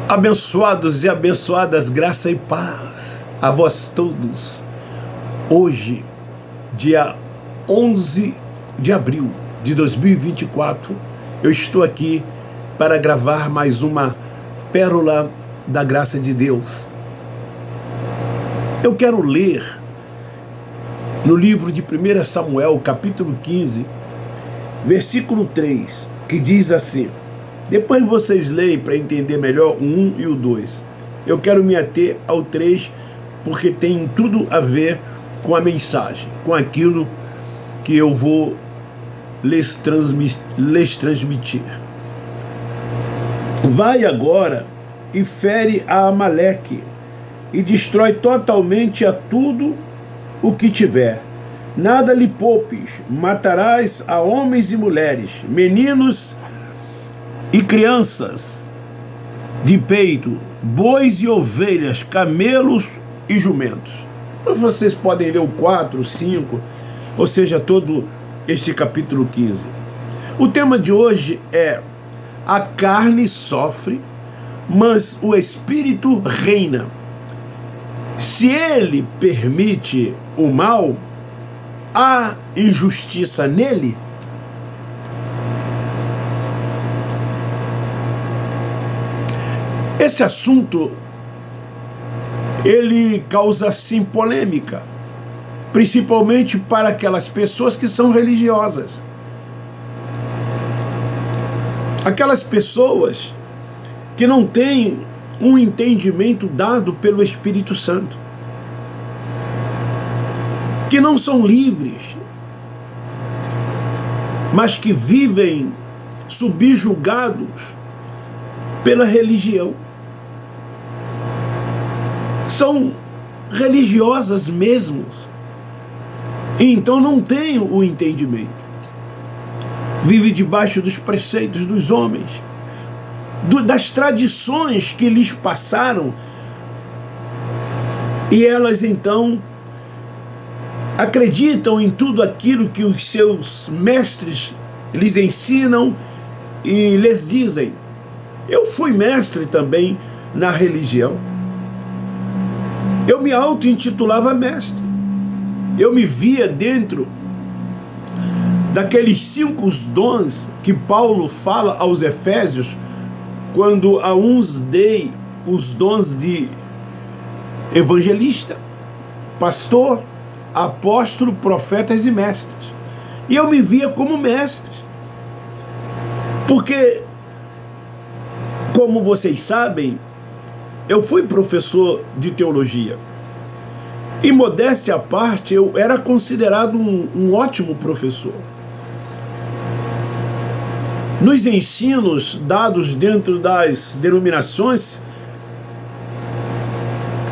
Abençoados e abençoadas, graça e paz a vós todos. Hoje, dia 11 de abril de 2024, eu estou aqui para gravar mais uma pérola da graça de Deus. Eu quero ler no livro de 1 Samuel, capítulo 15, versículo 3, que diz assim. Depois vocês leem para entender melhor o 1 e o 2. Eu quero me ater ao 3 porque tem tudo a ver com a mensagem, com aquilo que eu vou lhes transmitir. Vai agora e fere a Amaleque e destrói totalmente a tudo o que tiver. Nada lhe poupes, matarás a homens e mulheres, meninos e crianças de peito, bois e ovelhas, camelos e jumentos. Então vocês podem ler o 4, o 5, ou seja, todo este capítulo 15. O tema de hoje é: a carne sofre, mas o Espírito reina. Se ele permite o mal, há injustiça nele? Esse assunto, ele causa sim polêmica, principalmente para aquelas pessoas que são religiosas. Aquelas pessoas que não têm um entendimento dado pelo Espírito Santo, que não são livres, mas que vivem subjugados pela religião. São religiosas mesmo, e então não têm o entendimento. Vive debaixo dos preceitos dos homens, das tradições que lhes passaram, e elas então acreditam em tudo aquilo que os seus mestres lhes ensinam e lhes dizem. Eu fui mestre também na religião. Eu me auto-intitulava mestre. Eu me via dentro daqueles 5 dons que Paulo fala aos Efésios, quando a uns dei os dons de evangelista, pastor, apóstolo, profetas e mestres. E eu me via como mestre. Porque, como vocês sabem, eu fui professor de teologia. E modéstia à parte, eu era considerado um ótimo professor. Nos ensinos dados dentro das denominações,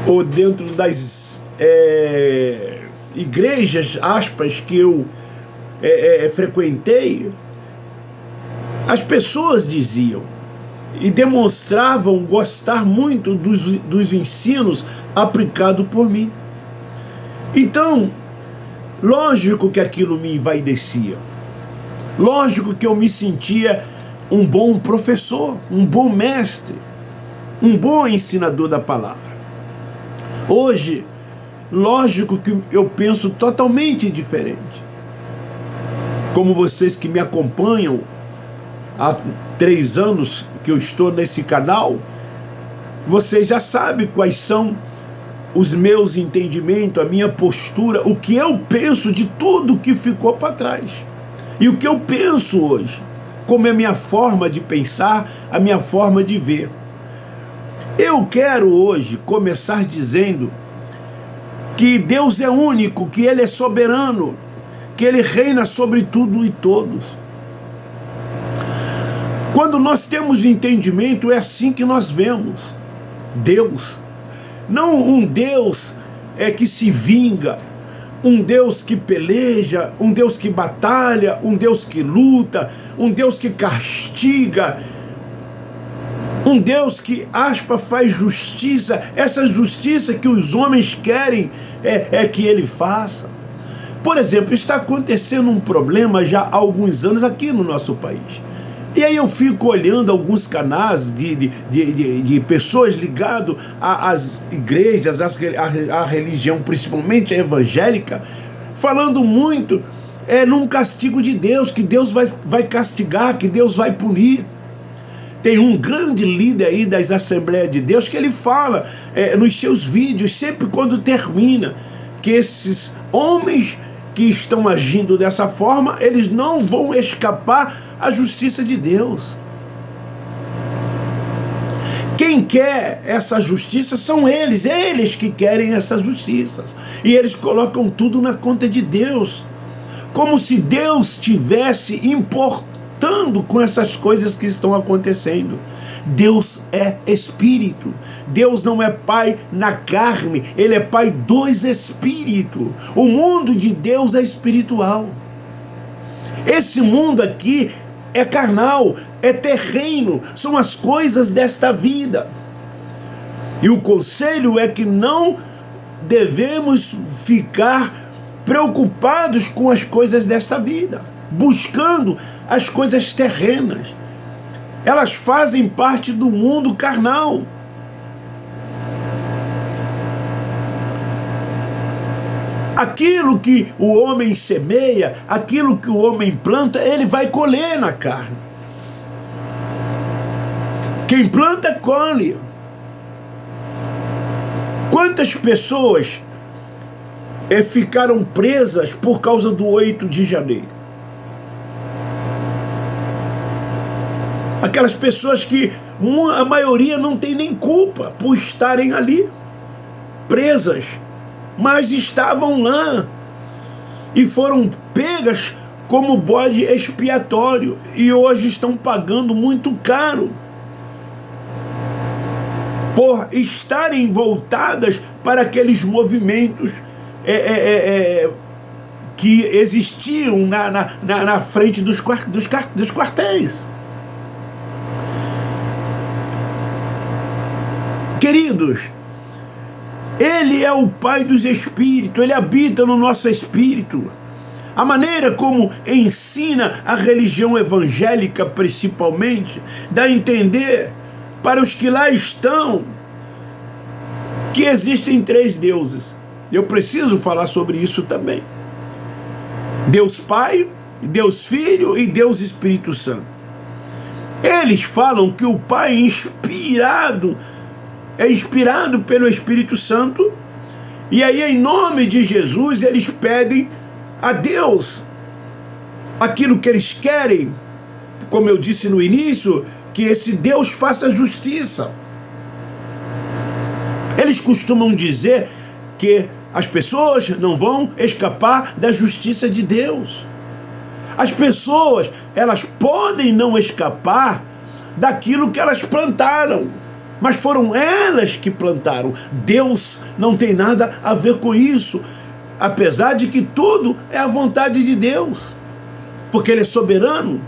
ou dentro das igrejas, aspas, que eu frequentei, as pessoas diziam e demonstravam gostar muito dos ensinos aplicados por mim. Então, lógico que aquilo me envaidecia. Lógico que eu me sentia um bom professor, um bom mestre, um bom ensinador da palavra. Hoje, lógico que eu penso totalmente diferente. Como vocês que me acompanham há 3 anos que eu estou nesse canal, vocês já sabem quais são os meus entendimentos, a minha postura, o que eu penso de tudo que ficou para trás. E o que eu penso hoje, como é a minha forma de pensar, a minha forma de ver. Eu quero hoje começar dizendo que Deus é único, que Ele é soberano, que Ele reina sobre tudo e todos. Quando nós temos entendimento, é assim que nós vemos Deus. Não um Deus que se vinga, um Deus que peleja, um Deus que batalha, um Deus que luta, um Deus que castiga, um Deus que, aspa, faz justiça, essa justiça que os homens querem que Ele faça. Por exemplo, está acontecendo um problema já há alguns anos aqui no nosso país. E aí eu fico olhando alguns canais de pessoas ligadas às igrejas, à religião, principalmente a evangélica, falando muito num castigo de Deus, que Deus vai castigar, que Deus vai punir. Tem um grande líder aí das Assembleias de Deus que ele fala nos seus vídeos, sempre quando termina, que esses homens que estão agindo dessa forma, eles não vão escapar à justiça de Deus. Quem quer essa justiça são eles que querem essa justiça. E eles colocam tudo na conta de Deus, como se Deus estivesse importando com essas coisas que estão acontecendo. Deus é espírito. Deus não é pai na carne, ele é pai dos espíritos. O mundo de Deus é espiritual. Esse mundo aqui é carnal, é terreno, são as coisas desta vida. E o conselho é que não devemos ficar preocupados com as coisas desta vida, buscando as coisas terrenas. Elas fazem parte do mundo carnal. Aquilo que o homem semeia, aquilo que o homem planta, ele vai colher na carne. Quem planta, colhe. Quantas pessoas ficaram presas por causa do 8 de janeiro? Aquelas pessoas que a maioria não tem nem culpa por estarem ali, presas, mas estavam lá e foram pegas como bode expiatório e hoje estão pagando muito caro por estarem voltadas para aqueles movimentos que existiam na frente dos quartéis. Queridos, ele é o Pai dos Espíritos, ele habita no nosso espírito. A maneira como ensina a religião evangélica, principalmente, dá a entender para os que lá estão que existem 3 deuses. Eu preciso falar sobre isso também. Deus Pai, Deus Filho e Deus Espírito Santo. Eles falam que o Pai é inspirado pelo Espírito Santo, e aí em nome de Jesus eles pedem a Deus aquilo que eles querem, como eu disse no início, que esse Deus faça justiça. Eles costumam dizer que as pessoas não vão escapar da justiça de Deus. As pessoas, elas podem não escapar daquilo que elas plantaram, mas foram elas que plantaram. Deus não tem nada a ver com isso, apesar de que tudo é a vontade de Deus, porque Ele é soberano.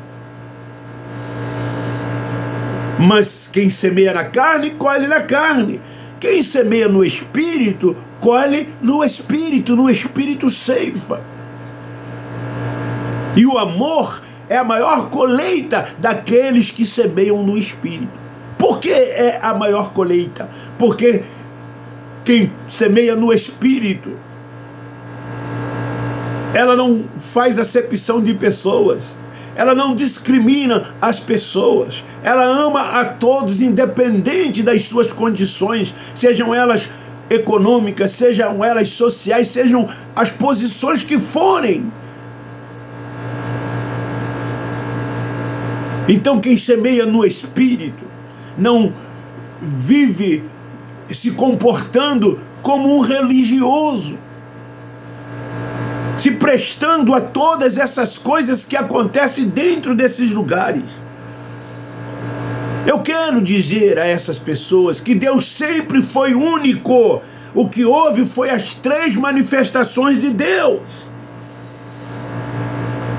Mas quem semeia na carne, colhe na carne. Quem semeia no Espírito, colhe no Espírito ceifa. E o amor é a maior colheita daqueles que semeiam no Espírito. Por que é a maior colheita? Porque quem semeia no Espírito, ela não faz acepção de pessoas, ela não discrimina as pessoas, ela ama a todos, independente das suas condições, sejam elas econômicas, sejam elas sociais, sejam as posições que forem. Então quem semeia no Espírito não vive se comportando como um religioso, se prestando a todas essas coisas que acontecem dentro desses lugares. Eu quero dizer a essas pessoas que Deus sempre foi único. O que houve foi as 3 manifestações de Deus.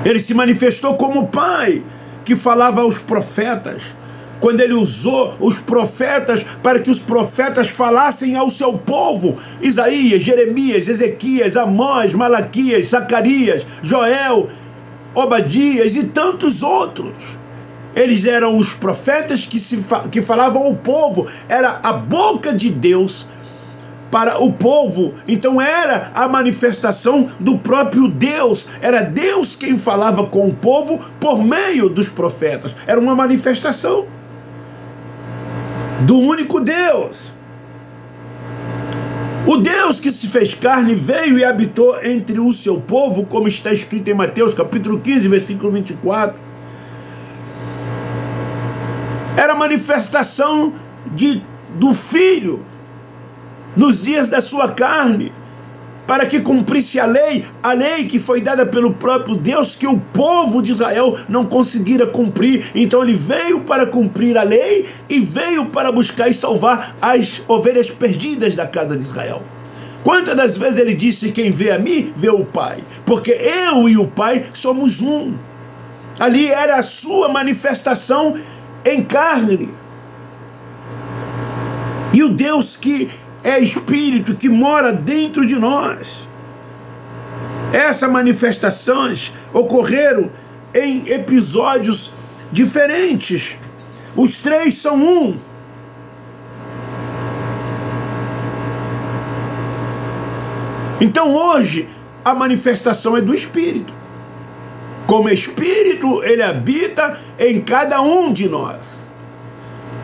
Ele se manifestou como Pai, que falava aos profetas, quando ele usou os profetas para que os profetas falassem ao seu povo. Isaías, Jeremias, Ezequias, Amós, Malaquias, Zacarias, Joel, Obadias e tantos outros. Eles eram os profetas que falavam ao povo, era a boca de Deus para o povo. Então era a manifestação do próprio Deus, era Deus quem falava com o povo por meio dos profetas, era uma manifestação do único Deus. O Deus que se fez carne veio e habitou entre o seu povo, como está escrito em Mateus capítulo 15, versículo 24. Era a manifestação do Filho nos dias da sua carne, para que cumprisse a lei que foi dada pelo próprio Deus, que o povo de Israel não conseguira cumprir. Então ele veio para cumprir a lei e veio para buscar e salvar as ovelhas perdidas da casa de Israel. Quantas das vezes ele disse: quem vê a mim, vê o Pai, porque eu e o Pai somos um. Ali era a sua manifestação em carne. E o Deus que é Espírito, que mora dentro de nós. Essas manifestações ocorreram em episódios diferentes. Os três são um. Então hoje a manifestação é do Espírito. Como Espírito, ele habita em cada um de nós.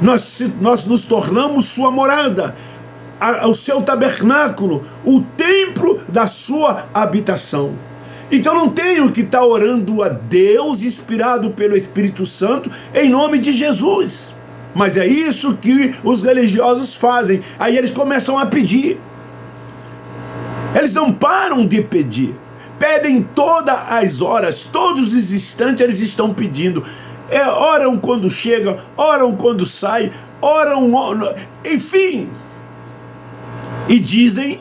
Nós nos tornamos sua morada, o seu tabernáculo, o templo da sua habitação. Então não tenho que estar orando a Deus, inspirado pelo Espírito Santo, em nome de Jesus. Mas é isso que os religiosos fazem. Aí eles começam a pedir. Eles não param de pedir. Pedem todas as horas, todos os instantes eles estão pedindo. Oram quando chegam, oram quando saem, oram, enfim. E dizem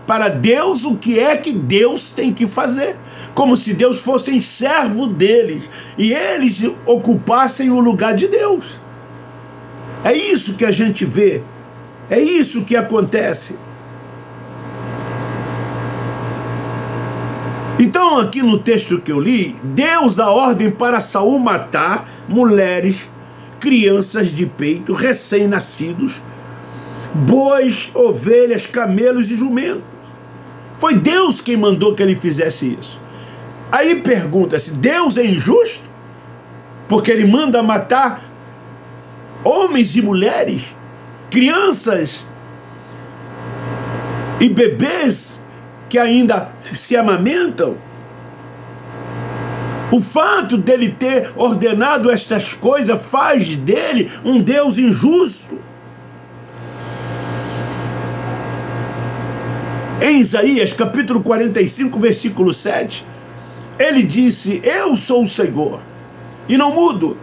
para Deus o que é que Deus tem que fazer, como se Deus fosse servo deles e eles ocupassem o lugar de Deus. É isso que a gente vê, é isso que acontece. Então aqui no texto que eu li, Deus dá ordem para Saul matar mulheres, crianças de peito, recém-nascidos, bois, ovelhas, camelos e jumentos. Foi Deus quem mandou que ele fizesse isso. Aí pergunta-se, Deus é injusto? Porque ele manda matar homens e mulheres, crianças e bebês que ainda se amamentam? O fato dele ter ordenado estas coisas faz dele um Deus injusto. Em Isaías capítulo 45, versículo 7, ele disse: eu sou o Senhor e não mudo.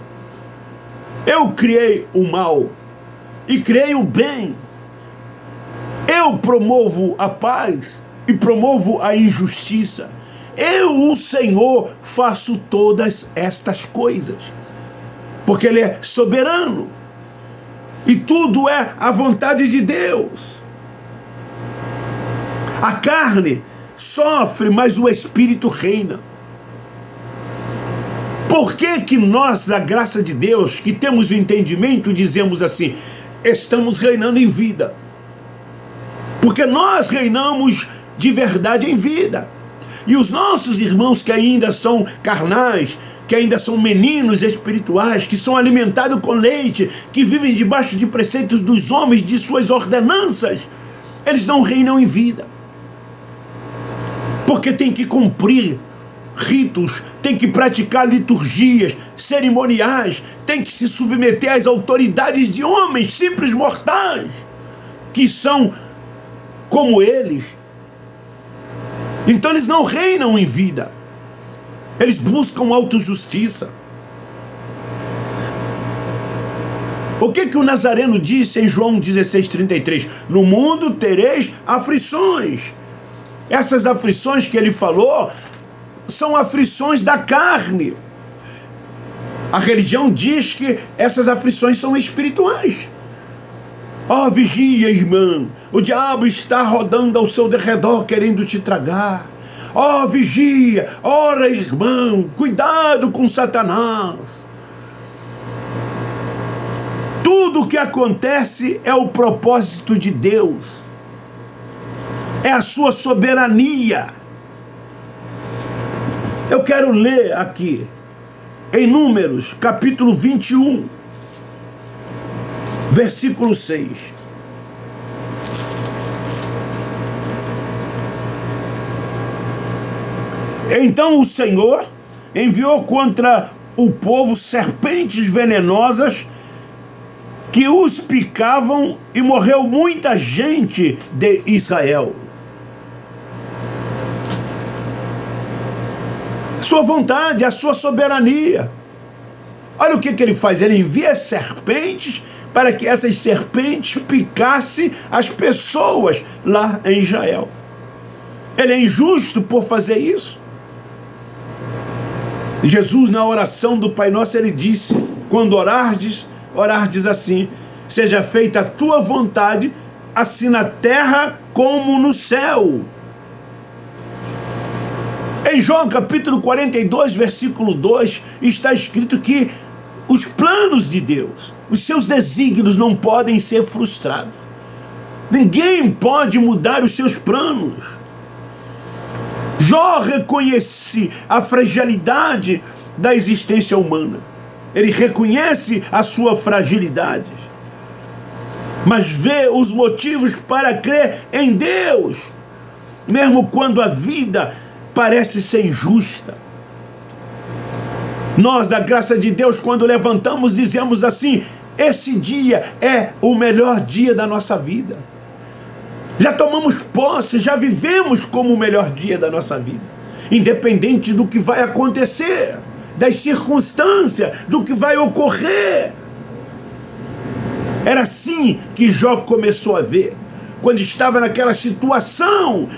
Eu criei o mal e criei o bem. Eu promovo a paz e promovo a injustiça. Eu, o Senhor, faço todas estas coisas. Porque ele é soberano. E tudo é a vontade de Deus. A carne sofre, mas o Espírito reina. Por que que nós, da graça de Deus, que temos o entendimento, dizemos assim: estamos reinando em vida? Porque nós reinamos de verdade em vida. E os nossos irmãos que ainda são carnais, que ainda são meninos espirituais, que são alimentados com leite, que vivem debaixo de preceitos dos homens, de suas ordenanças, eles não reinam em vida. Porque tem que cumprir ritos, tem que praticar liturgias, cerimoniais, tem que se submeter às autoridades de homens simples mortais, que são como eles. Então eles não reinam em vida. Eles buscam autojustiça. O que o Nazareno disse em João 16:33? No mundo tereis aflições. Essas aflições que ele falou são aflições da carne. A religião diz que essas aflições são espirituais. Ó, vigia, irmão, o diabo está rodando ao seu derredor querendo te tragar. Ó, vigia, ora, irmão, cuidado com Satanás. Tudo o que acontece é o propósito de Deus, é a sua soberania. Eu quero ler aqui, em Números, capítulo 21, versículo 6. Então o Senhor enviou contra o povo serpentes venenosas que os picavam e morreu muita gente de Israel. Sua vontade, a sua soberania. Olha o que ele faz, ele envia serpentes para que essas serpentes picassem as pessoas lá em Israel. Ele é injusto por fazer isso? Jesus, na oração do Pai Nosso, ele disse, quando orardes assim, seja feita a tua vontade, assim na terra como no céu. Em João capítulo 42, versículo 2, está escrito que os planos de Deus, os seus desígnios não podem ser frustrados. Ninguém pode mudar os seus planos. Jó reconhece a fragilidade da existência humana. Ele reconhece a sua fragilidade, mas vê os motivos para crer em Deus, mesmo quando a vida parece ser injusta. Nós, da graça de Deus, quando levantamos, dizemos assim: esse dia é o melhor dia da nossa vida. Já tomamos posse, já vivemos como o melhor dia da nossa vida, independente do que vai acontecer, das circunstâncias, do que vai ocorrer. Era assim que Jó começou a ver, quando estava naquela situação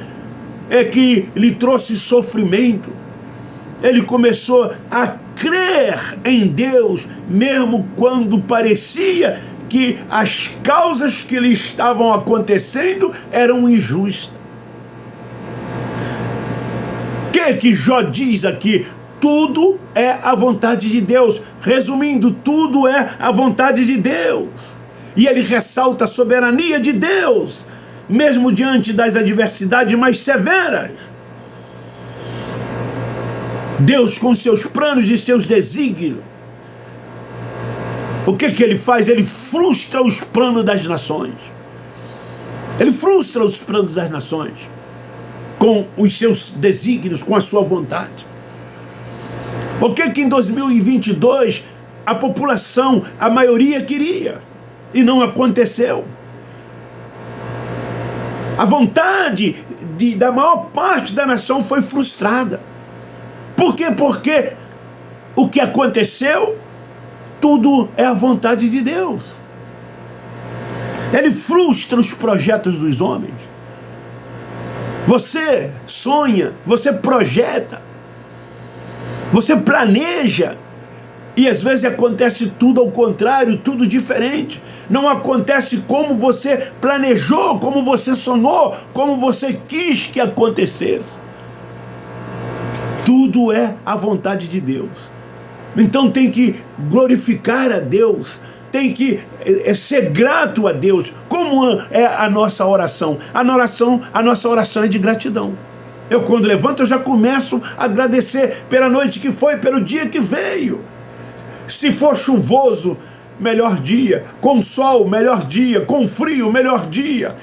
que lhe trouxe sofrimento. Ele começou a crer em Deus, mesmo quando parecia que as causas que lhe estavam acontecendo eram injustas. O que Jó diz aqui? Tudo é a vontade de Deus. Resumindo, tudo é a vontade de Deus. E ele ressalta a soberania de Deus, mesmo diante das adversidades mais severas. Deus, com seus planos e seus desígnios, o que ele faz? Ele frustra os planos das nações. Ele frustra os planos das nações com os seus desígnios, com a sua vontade. O que em 2022 a população, a maioria queria e não aconteceu? A vontade da maior parte da nação foi frustrada. Por quê? Porque o que aconteceu, tudo é a vontade de Deus. Ele frustra os projetos dos homens. Você sonha, você projeta, você planeja, e às vezes acontece tudo ao contrário, tudo diferente. Não acontece como você planejou, como você sonhou, como você quis que acontecesse. Tudo é a vontade de Deus. Então tem que glorificar a Deus, tem que ser grato a Deus. Como é a nossa oração? A nossa oração é de gratidão. Eu, quando levanto, eu já começo a agradecer pela noite que foi, pelo dia que veio. Se for chuvoso, melhor dia. Com sol, melhor dia. Com frio, melhor dia.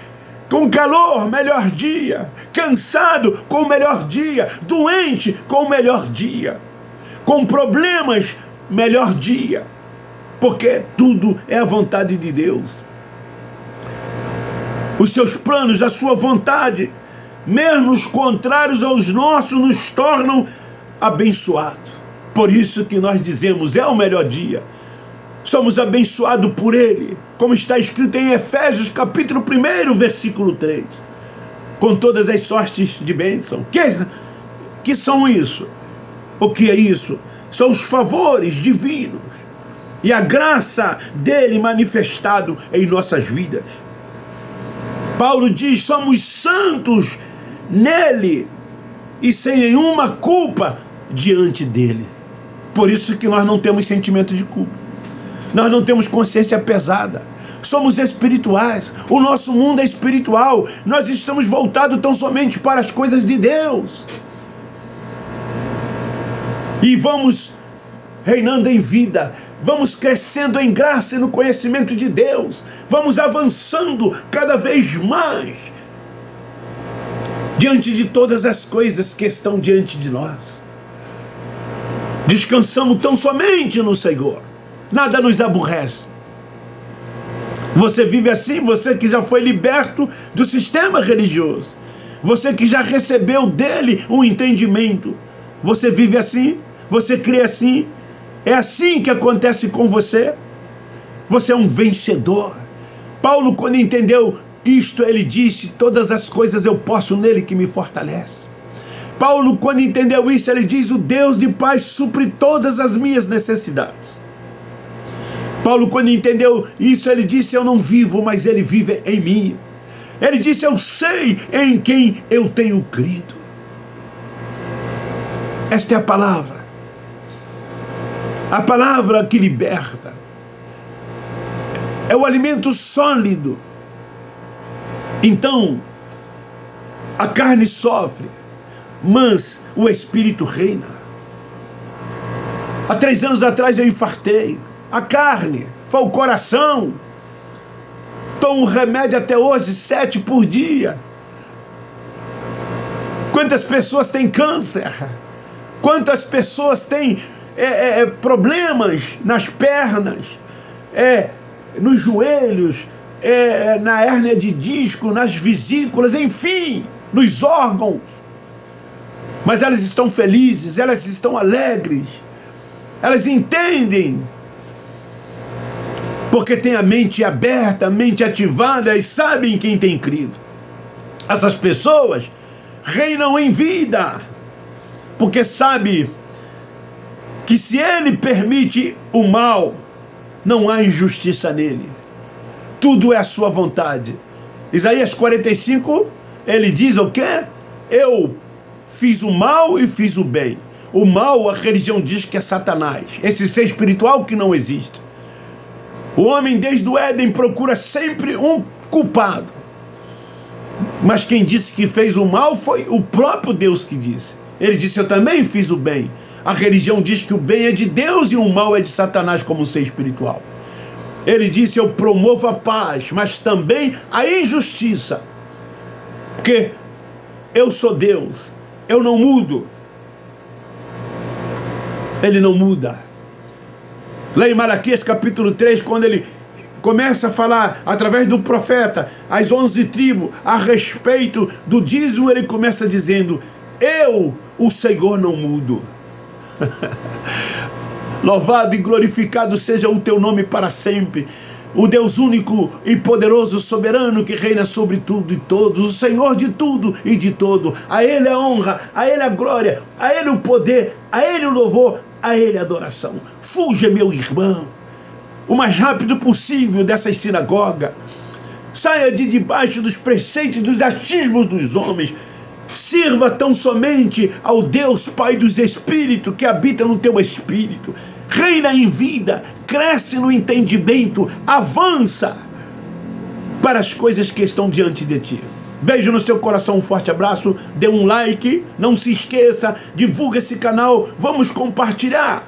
Com calor, melhor dia. Cansado, com o melhor dia. Doente, com o melhor dia. Com problemas, melhor dia. Porque tudo é a vontade de Deus. Os seus planos, a sua vontade, mesmo os contrários aos nossos, nos tornam abençoados. Por isso que nós dizemos, é o melhor dia. Somos abençoados por Ele, como está escrito em Efésios capítulo 1, versículo 3. Com todas as sortes de bênção. Que são isso? O que é isso? São os favores divinos e a graça dele manifestado em nossas vidas. Paulo diz, somos santos nele e sem nenhuma culpa diante dele. Por isso que nós não temos sentimento de culpa. Nós não temos consciência pesada. Somos espirituais. O nosso mundo é espiritual. Nós estamos voltados tão somente para as coisas de Deus. E vamos reinando em vida. Vamos crescendo em graça e no conhecimento de Deus. Vamos avançando cada vez mais diante de todas as coisas que estão diante de nós. Descansamos tão somente no Senhor. Nada nos aborrece. Você vive assim, você que já foi liberto do sistema religioso. Você que já recebeu dele um entendimento. Você vive assim, você crê assim. É assim que acontece com você. Você é um vencedor. Paulo, quando entendeu isto, ele disse: todas as coisas eu posso nele que me fortalece. Paulo, quando entendeu isso, ele diz: o Deus de paz supre todas as minhas necessidades. Paulo, quando entendeu isso, ele disse: eu não vivo, mas ele vive em mim. Ele disse: eu sei em quem eu tenho crido. Esta é a palavra que liberta. É o alimento sólido. Então, a carne sofre, mas o Espírito reina. Há 3 anos atrás eu infartei. A carne, foi o coração. Tomo remédio até hoje, 7 por dia. Quantas pessoas têm câncer? Quantas pessoas têm problemas nas pernas, nos joelhos, na hérnia de disco, nas vesículas, enfim, nos órgãos. Mas elas estão felizes, elas estão alegres, elas entendem, porque tem a mente aberta, a mente ativada e sabem quem tem crido. Essas pessoas reinam em vida, porque sabe que se ele permite o mal, não há injustiça nele. Tudo é a sua vontade. Isaías 45, ele diz o quê? Eu fiz o mal e fiz o bem. O mal, a religião diz que é Satanás, esse ser espiritual que não existe. O homem desde o Éden procura sempre um culpado. Mas quem disse que fez o mal foi o próprio Deus que disse. Ele disse: eu também fiz o bem. A religião diz que o bem é de Deus e o mal é de Satanás como ser espiritual. Ele disse: eu promovo a paz, mas também a injustiça. Porque eu sou Deus, eu não mudo. Ele não muda. Lá em Malaquias capítulo 3, quando ele começa a falar através do profeta as 11 tribos a respeito do dízimo, ele começa dizendo: eu, o Senhor, não mudo. Louvado e glorificado seja o teu nome para sempre. O Deus único e poderoso, soberano, que reina sobre tudo e todos, o Senhor de tudo e de todo. A Ele a honra, a Ele a glória, a Ele o poder, a Ele o louvor, a Ele a adoração. Fuja, meu irmão, o mais rápido possível dessas sinagogas. Saia de debaixo dos preceitos e dos achismos dos homens. Sirva tão somente ao Deus Pai dos Espíritos, que habita no teu espírito. Reina em vida, cresce no entendimento, avança para as coisas que estão diante de ti. Beijo no seu coração, um forte abraço, dê um like, não se esqueça, divulga esse canal, vamos compartilhar.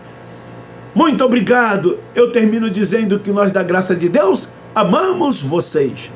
Muito obrigado. Eu termino dizendo que nós, da graça de Deus, amamos vocês.